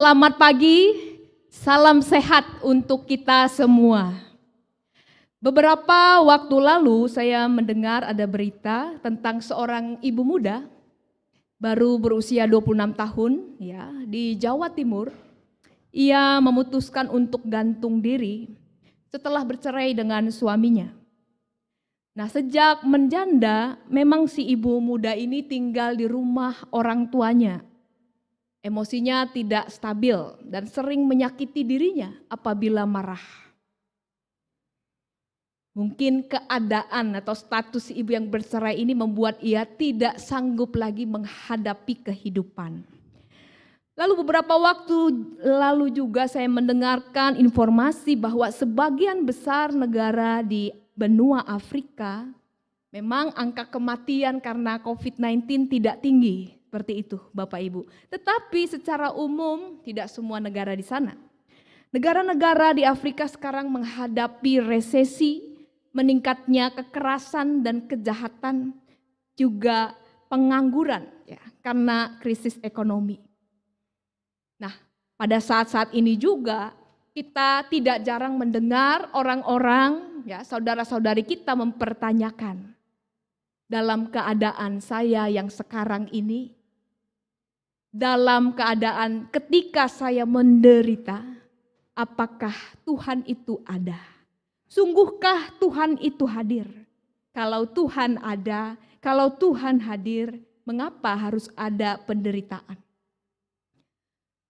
Selamat pagi, salam sehat untuk kita semua. Beberapa waktu lalu saya mendengar ada berita tentang seorang ibu muda baru berusia 26 tahun ya, di Jawa Timur. Ia memutuskan untuk gantung diri setelah bercerai dengan suaminya. Nah, sejak menjanda memang si ibu muda ini tinggal di rumah orang tuanya. Emosinya tidak stabil dan sering menyakiti dirinya apabila marah. Mungkin keadaan atau status si ibu yang bercerai ini membuat ia tidak sanggup lagi menghadapi kehidupan. Lalu beberapa waktu lalu juga saya mendengarkan informasi bahwa sebagian besar negara di benua Afrika memang angka kematian karena COVID-19 tidak tinggi. Seperti itu Bapak Ibu. Tetapi secara umum tidak semua negara di sana. Negara-negara di Afrika sekarang menghadapi resesi, meningkatnya kekerasan dan kejahatan, juga pengangguran ya, karena krisis ekonomi. Nah, pada saat-saat ini juga kita tidak jarang mendengar orang-orang ya, saudara-saudari kita mempertanyakan, dalam keadaan saya yang sekarang ini, dalam keadaan ketika saya menderita, apakah Tuhan itu ada? Sungguhkah Tuhan itu hadir? Kalau Tuhan ada, kalau Tuhan hadir, mengapa harus ada penderitaan?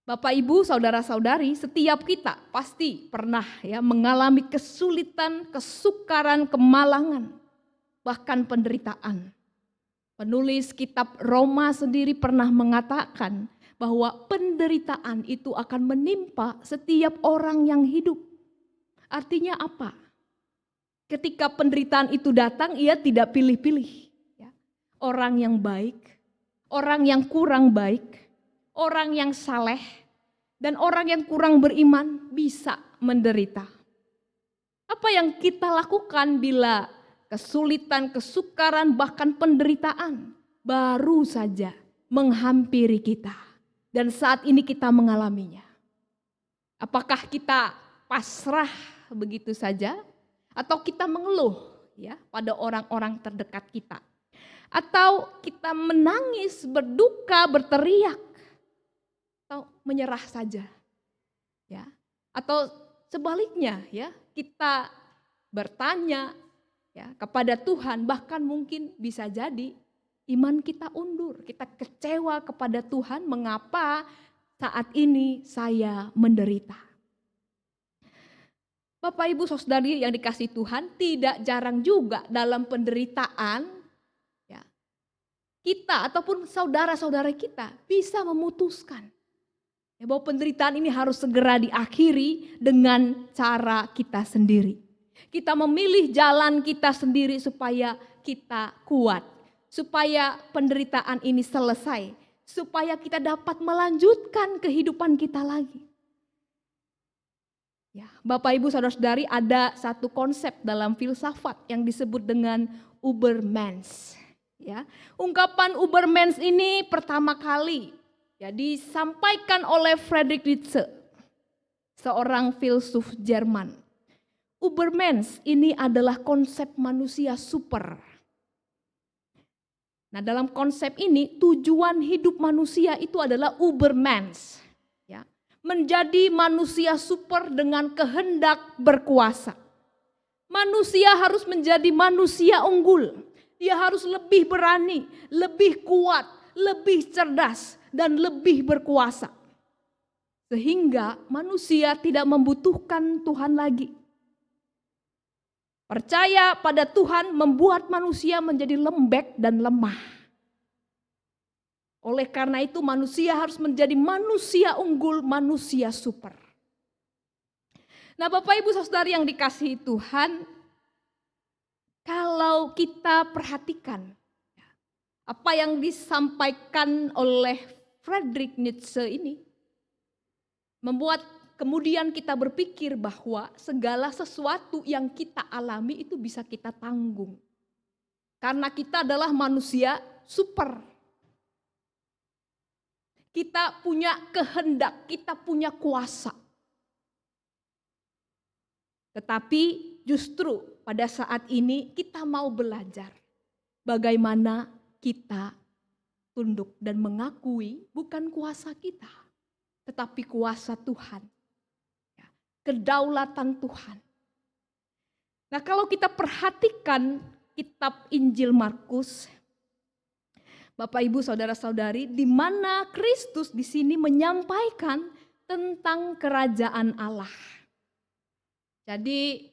Bapak Ibu, saudara-saudari, setiap kita pasti pernah ya mengalami kesulitan, kesukaran, kemalangan, bahkan penderitaan. Penulis kitab Roma sendiri pernah mengatakan bahwa penderitaan itu akan menimpa setiap orang yang hidup. Artinya apa? Ketika penderitaan itu datang, ia tidak pilih-pilih. Orang yang baik, orang yang kurang baik, orang yang saleh, dan orang yang kurang beriman bisa menderita. Apa yang kita lakukan bila kesulitan, kesukaran, bahkan penderitaan baru saja menghampiri kita dan saat ini kita mengalaminya? Apakah kita pasrah begitu saja atau kita mengeluh ya pada orang-orang terdekat kita? Atau kita menangis, berduka, berteriak, atau menyerah saja? Ya. Atau sebaliknya ya, kita bertanya ya, kepada Tuhan, bahkan mungkin bisa jadi iman kita undur, kita kecewa kepada Tuhan, mengapa saat ini saya menderita. Bapak Ibu saudari yang dikasihi Tuhan, tidak jarang juga dalam penderitaan ya, kita ataupun saudara-saudara kita bisa memutuskan ya, bahwa penderitaan ini harus segera diakhiri dengan cara kita sendiri. Kita memilih jalan kita sendiri supaya kita kuat, supaya penderitaan ini selesai, supaya kita dapat melanjutkan kehidupan kita lagi. Ya, Bapak Ibu saudara-saudari, ada satu konsep dalam filsafat yang disebut dengan Ubermensch. Ya, ungkapan Ubermensch ini pertama kali ya disampaikan oleh Friedrich Nietzsche, seorang filsuf Jerman. Ubermensch ini adalah konsep manusia super. Nah, dalam konsep ini tujuan hidup manusia itu adalah Ubermensch, ya, menjadi manusia super dengan kehendak berkuasa. Manusia harus menjadi manusia unggul. Dia harus lebih berani, lebih kuat, lebih cerdas, dan lebih berkuasa. Sehingga manusia tidak membutuhkan Tuhan lagi. Percaya pada Tuhan membuat manusia menjadi lembek dan lemah. Oleh karena itu manusia harus menjadi manusia unggul, manusia super. Nah, Bapak Ibu saudari yang dikasihi Tuhan, kalau kita perhatikan apa yang disampaikan oleh Friedrich Nietzsche ini, membuat kemudian kita berpikir bahwa segala sesuatu yang kita alami itu bisa kita tanggung. Karena kita adalah manusia super. Kita punya kehendak, kita punya kuasa. Tetapi justru pada saat ini kita mau belajar bagaimana kita tunduk dan mengakui bukan kuasa kita, tetapi kuasa Tuhan. Kedaulatan Tuhan. Nah, kalau kita perhatikan kitab Injil Markus, Bapak Ibu saudara-saudari, di mana Kristus di sini menyampaikan tentang kerajaan Allah. Jadi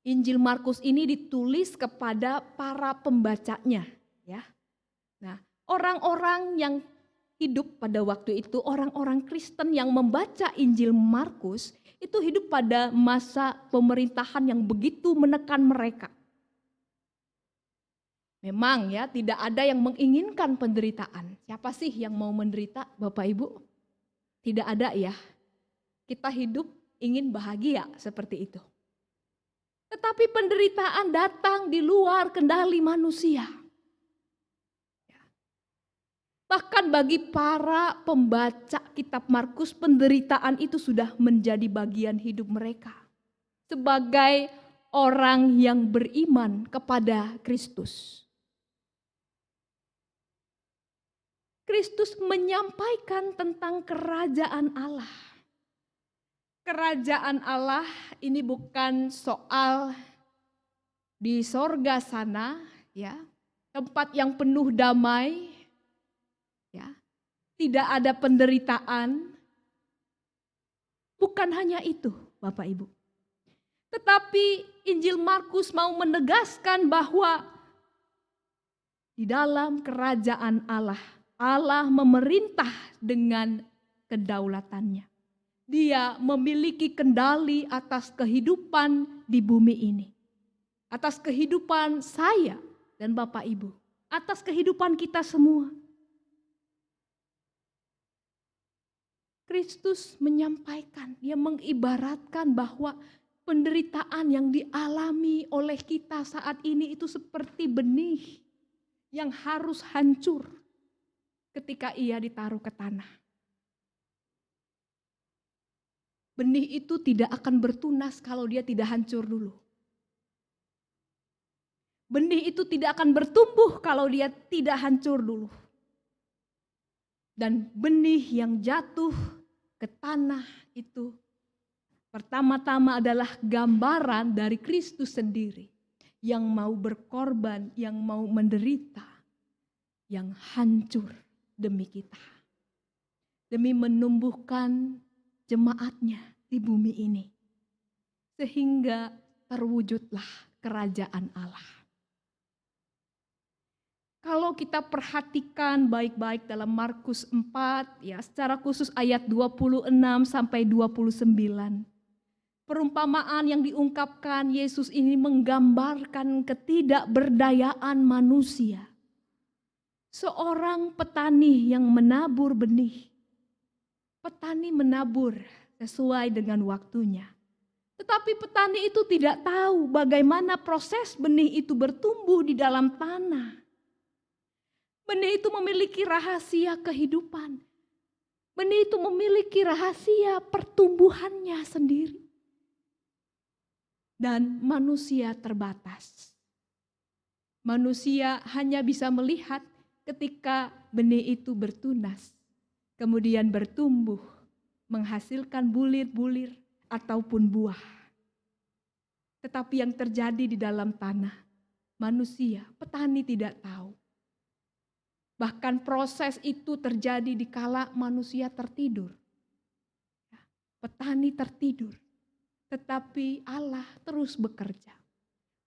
Injil Markus ini ditulis kepada para pembacanya, ya. Nah, orang-orang yang hidup pada waktu itu, orang-orang Kristen yang membaca Injil Markus itu hidup pada masa pemerintahan yang begitu menekan mereka. Memang ya, tidak ada yang menginginkan penderitaan. Siapa sih yang mau menderita, Bapak Ibu? Tidak ada ya. Kita hidup ingin bahagia seperti itu. Tetapi penderitaan datang di luar kendali manusia. Bahkan bagi para pembaca kitab Markus, penderitaan itu sudah menjadi bagian hidup mereka. Sebagai orang yang beriman kepada Kristus. Kristus menyampaikan tentang kerajaan Allah. Kerajaan Allah ini bukan soal di sorga sana, ya, tempat yang penuh damai, ya, tidak ada penderitaan. Bukan hanya itu, Bapak Ibu. Tetapi Injil Markus mau menegaskan bahwa di dalam kerajaan Allah, Allah memerintah dengan kedaulatannya. Dia memiliki kendali atas kehidupan di bumi ini. Atas kehidupan saya dan Bapak Ibu. Atas kehidupan kita semua. Kristus menyampaikan, dia mengibaratkan bahwa penderitaan yang dialami oleh kita saat ini itu seperti benih yang harus hancur ketika ia ditaruh ke tanah. Benih itu tidak akan bertunas kalau dia tidak hancur dulu. Benih itu tidak akan bertumbuh kalau dia tidak hancur dulu. Dan benih yang jatuh ke tanah itu pertama-tama adalah gambaran dari Kristus sendiri yang mau berkorban, yang mau menderita, yang hancur demi kita. Demi menumbuhkan jemaatnya di bumi ini. Sehingga terwujudlah kerajaan Allah. Kalau kita perhatikan baik-baik dalam Markus 4, ya, secara khusus ayat 26 sampai 29. Perumpamaan yang diungkapkan Yesus ini menggambarkan ketidakberdayaan manusia. Seorang petani yang menabur benih. Petani menabur sesuai dengan waktunya. Tetapi petani itu tidak tahu bagaimana proses benih itu bertumbuh di dalam tanah. Benih itu memiliki rahasia kehidupan. Benih itu memiliki rahasia pertumbuhannya sendiri. Dan manusia terbatas. Manusia hanya bisa melihat ketika benih itu bertunas. Kemudian bertumbuh, menghasilkan bulir-bulir ataupun buah. Tetapi yang terjadi di dalam tanah, manusia, petani tidak tahu. Bahkan proses itu terjadi di kala manusia tertidur. Petani tertidur, tetapi Allah terus bekerja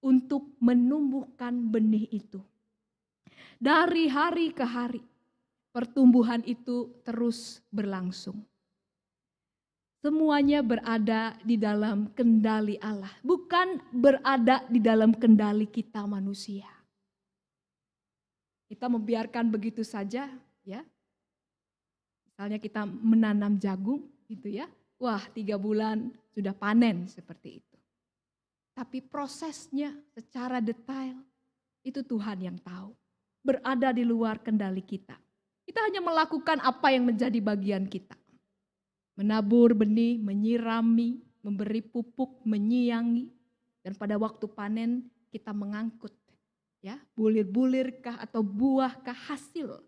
untuk menumbuhkan benih itu. Dari hari ke hari, pertumbuhan itu terus berlangsung. Semuanya berada di dalam kendali Allah, bukan berada di dalam kendali kita manusia. Kita membiarkan begitu saja, ya. Misalnya kita menanam jagung, gitu ya. Wah, 3 bulan sudah panen seperti itu. Tapi prosesnya secara detail itu Tuhan yang tahu. Berada di luar kendali kita. Kita hanya melakukan apa yang menjadi bagian kita. Menabur benih, menyirami, memberi pupuk, menyiangi. Dan pada waktu panen kita mengangkut ya, bulir-bulirkah atau buahkah hasil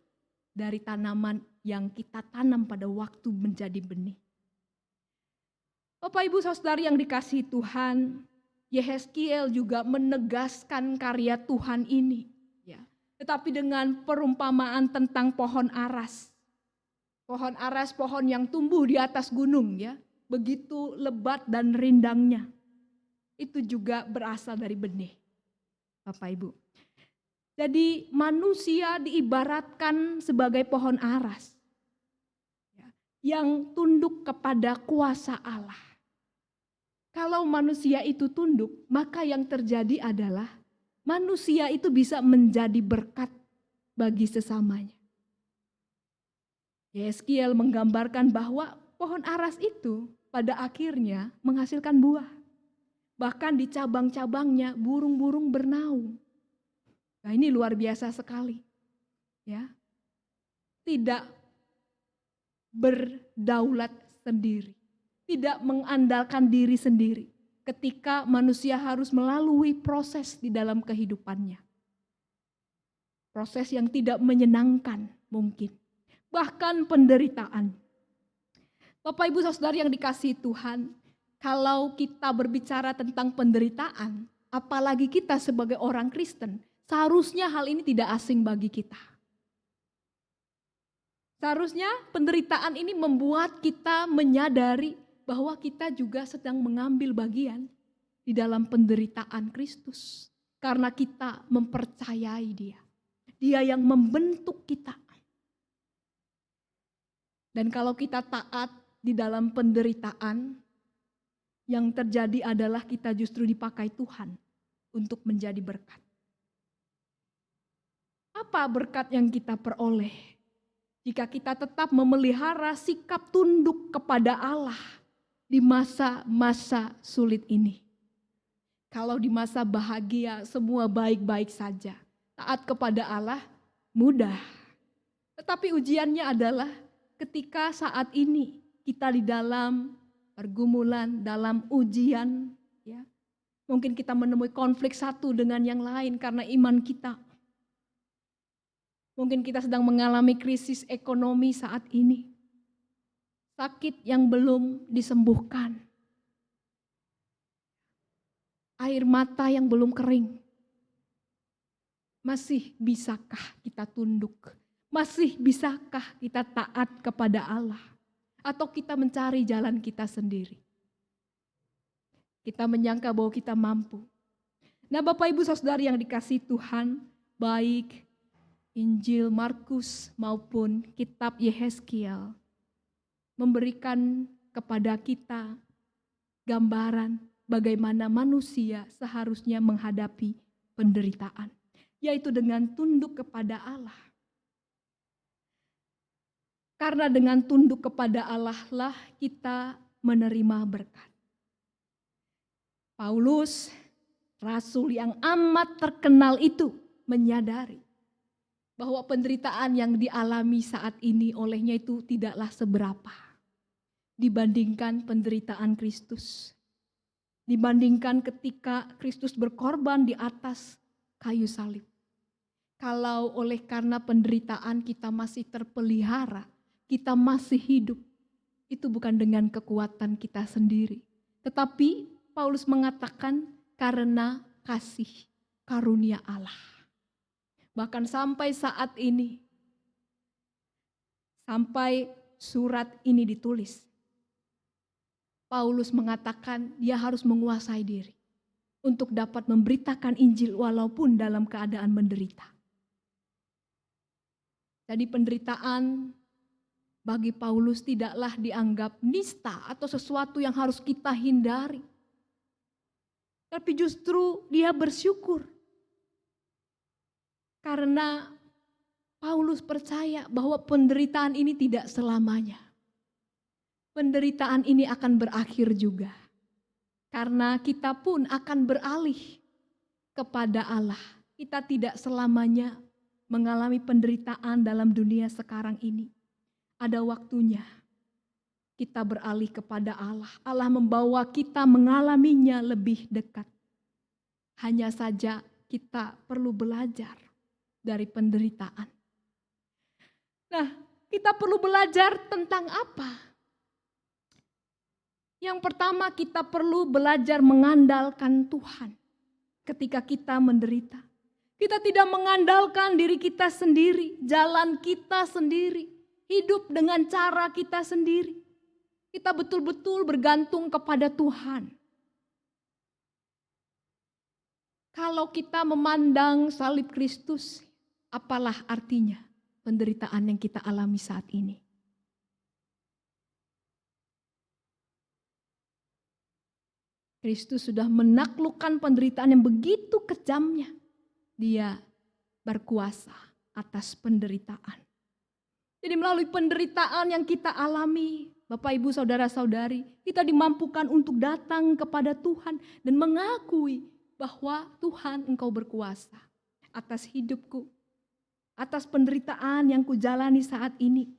dari tanaman yang kita tanam pada waktu menjadi benih. Bapak Ibu Saudari yang dikasihi Tuhan, Yehezkiel juga menegaskan karya Tuhan ini. Ya. Tetapi dengan perumpamaan tentang pohon aras. Pohon aras, pohon yang tumbuh di atas gunung ya. Begitu lebat dan rindangnya. Itu juga berasal dari benih. Bapak Ibu. Jadi manusia diibaratkan sebagai pohon aras. Ya, yang tunduk kepada kuasa Allah. Kalau manusia itu tunduk, maka yang terjadi adalah manusia itu bisa menjadi berkat bagi sesamanya. Yehezkiel menggambarkan bahwa pohon aras itu pada akhirnya menghasilkan buah. Bahkan di cabang-cabangnya burung-burung bernaung. Nah, ini luar biasa sekali. Ya. Tidak berdaulat sendiri. Tidak mengandalkan diri sendiri ketika manusia harus melalui proses di dalam kehidupannya. Proses yang tidak menyenangkan mungkin. Bahkan penderitaan. Bapak Ibu Saudara yang dikasihi Tuhan, kalau kita berbicara tentang penderitaan, apalagi kita sebagai orang Kristen, seharusnya hal ini tidak asing bagi kita. Seharusnya penderitaan ini membuat kita menyadari bahwa kita juga sedang mengambil bagian di dalam penderitaan Kristus. Karena kita mempercayai Dia. Dia yang membentuk kita. Dan kalau kita taat di dalam penderitaan, yang terjadi adalah kita justru dipakai Tuhan untuk menjadi berkat. Apa berkat yang kita peroleh? Jika kita tetap memelihara sikap tunduk kepada Allah di masa-masa sulit ini. Kalau di masa bahagia semua baik-baik saja. Taat kepada Allah mudah. Tetapi ujiannya adalah ketika saat ini kita di dalam pergumulan, dalam ujian. Ya, mungkin kita menemui konflik satu dengan yang lain karena iman kita. Mungkin kita sedang mengalami krisis ekonomi saat ini. Sakit yang belum disembuhkan. Air mata yang belum kering. Masih bisakah kita tunduk? Masih bisakah kita taat kepada Allah? Atau kita mencari jalan kita sendiri? Kita menyangka bahwa kita mampu. Nah Bapak Ibu Saudara yang dikasihi Tuhan, baik Injil Markus maupun kitab Yehezkiel memberikan kepada kita gambaran bagaimana manusia seharusnya menghadapi penderitaan, yaitu dengan tunduk kepada Allah. Karena dengan tunduk kepada Allah lah kita menerima berkat. Paulus, rasul yang amat terkenal itu menyadari bahwa penderitaan yang dialami saat ini olehnya itu tidaklah seberapa dibandingkan penderitaan Kristus. Dibandingkan ketika Kristus berkorban di atas kayu salib. Kalau oleh karena penderitaan kita masih terpelihara, kita masih hidup, itu bukan dengan kekuatan kita sendiri. Tetapi Paulus mengatakan karena kasih karunia Allah. Bahkan sampai saat ini, sampai surat ini ditulis, Paulus mengatakan dia harus menguasai diri untuk dapat memberitakan Injil walaupun dalam keadaan menderita. Jadi penderitaan bagi Paulus tidaklah dianggap nista atau sesuatu yang harus kita hindari. Tapi justru dia bersyukur. Karena Paulus percaya bahwa penderitaan ini tidak selamanya. Penderitaan ini akan berakhir juga. Karena kita pun akan beralih kepada Allah. Kita tidak selamanya mengalami penderitaan dalam dunia sekarang ini, ada waktunya kita beralih kepada Allah. Allah membawa kita mengalaminya lebih dekat. Hanya saja kita perlu belajar dari penderitaan. Nah, kita perlu belajar tentang apa? Yang pertama, kita perlu belajar mengandalkan Tuhan ketika kita menderita. Kita tidak mengandalkan diri kita sendiri, jalan kita sendiri, hidup dengan cara kita sendiri. Kita betul-betul bergantung kepada Tuhan. Kalau kita memandang salib Kristus, apalah artinya penderitaan yang kita alami saat ini? Kristus sudah menaklukkan penderitaan yang begitu kejamnya. Dia berkuasa atas penderitaan. Jadi melalui penderitaan yang kita alami, Bapak, Ibu, Saudara-saudari, kita dimampukan untuk datang kepada Tuhan dan mengakui bahwa Tuhan, Engkau berkuasa atas hidupku, atas penderitaan yang kujalani saat ini.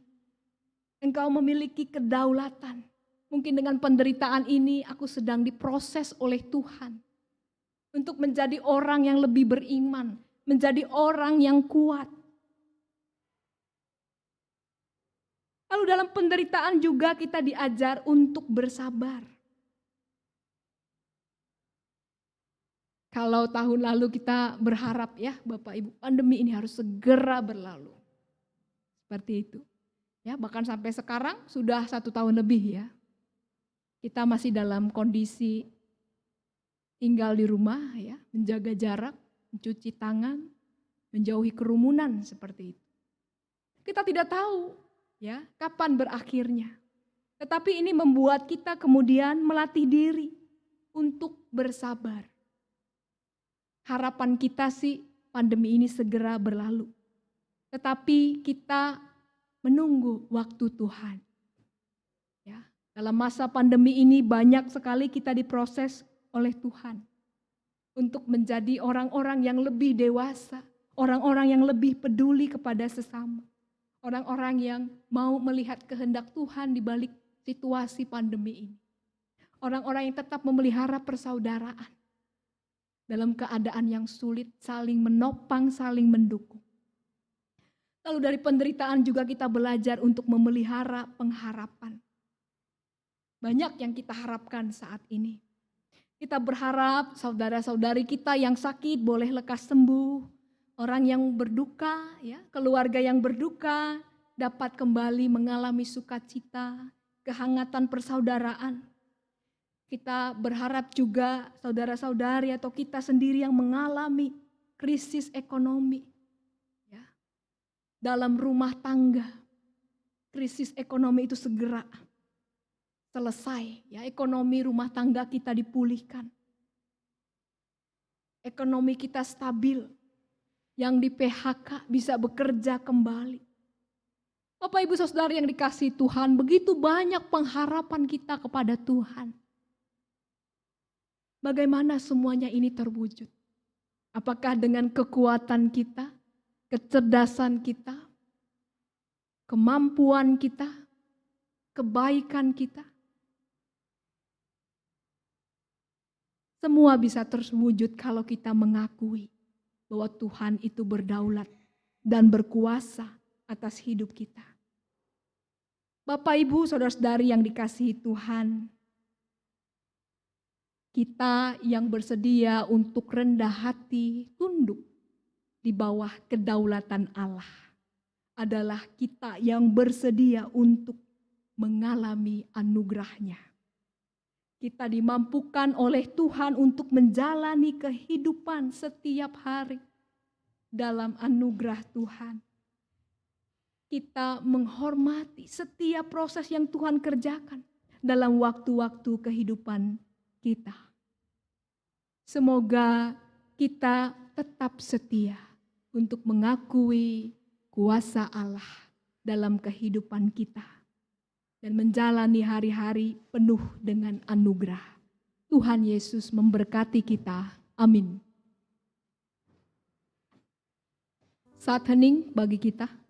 Engkau memiliki kedaulatan. Mungkin dengan penderitaan ini aku sedang diproses oleh Tuhan untuk menjadi orang yang lebih beriman, menjadi orang yang kuat. Lalu dalam penderitaan juga kita diajar untuk bersabar. Kalau tahun lalu kita berharap ya Bapak Ibu, pandemi ini harus segera berlalu. Seperti itu. Ya, bahkan sampai sekarang sudah 1 tahun lebih ya. Kita masih dalam kondisi tinggal di rumah ya, menjaga jarak, mencuci tangan, menjauhi kerumunan seperti itu. Kita tidak tahu ya kapan berakhirnya. Tetapi ini membuat kita kemudian melatih diri untuk bersabar. Harapan kita sih pandemi ini segera berlalu. Tetapi kita menunggu waktu Tuhan. Ya. Dalam masa pandemi ini banyak sekali kita diproses oleh Tuhan untuk menjadi orang-orang yang lebih dewasa, orang-orang yang lebih peduli kepada sesama, orang-orang yang mau melihat kehendak Tuhan di balik situasi pandemi ini. Orang-orang yang tetap memelihara persaudaraan dalam keadaan yang sulit, saling menopang, saling mendukung. Lalu dari penderitaan juga kita belajar untuk memelihara pengharapan. Banyak yang kita harapkan saat ini. Kita berharap saudara-saudari kita yang sakit boleh lekas sembuh. Orang yang berduka, ya, keluarga yang berduka dapat kembali mengalami sukacita, kehangatan persaudaraan. Kita berharap juga saudara-saudari atau kita sendiri yang mengalami krisis ekonomi. Ya, dalam rumah tangga, krisis ekonomi itu segera selesai, ya, ekonomi rumah tangga kita dipulihkan. Ekonomi kita stabil, yang di PHK bisa bekerja kembali. Bapak, Ibu, Saudara yang dikasihi Tuhan, begitu banyak pengharapan kita kepada Tuhan. Bagaimana semuanya ini terwujud? Apakah dengan kekuatan kita, kecerdasan kita, kemampuan kita, kebaikan kita? Semua bisa terwujud kalau kita mengakui bahwa Tuhan itu berdaulat dan berkuasa atas hidup kita. Bapak, Ibu, Saudara-saudari yang dikasihi Tuhan, kita yang bersedia untuk rendah hati, tunduk di bawah kedaulatan Allah adalah kita yang bersedia untuk mengalami anugerah-Nya. Kita dimampukan oleh Tuhan untuk menjalani kehidupan setiap hari dalam anugerah Tuhan. Kita menghormati setiap proses yang Tuhan kerjakan dalam waktu-waktu kehidupan kita. Semoga kita tetap setia untuk mengakui kuasa Allah dalam kehidupan kita dan menjalani hari-hari penuh dengan anugerah. Tuhan Yesus memberkati kita. Amin. saat hening bagi kita.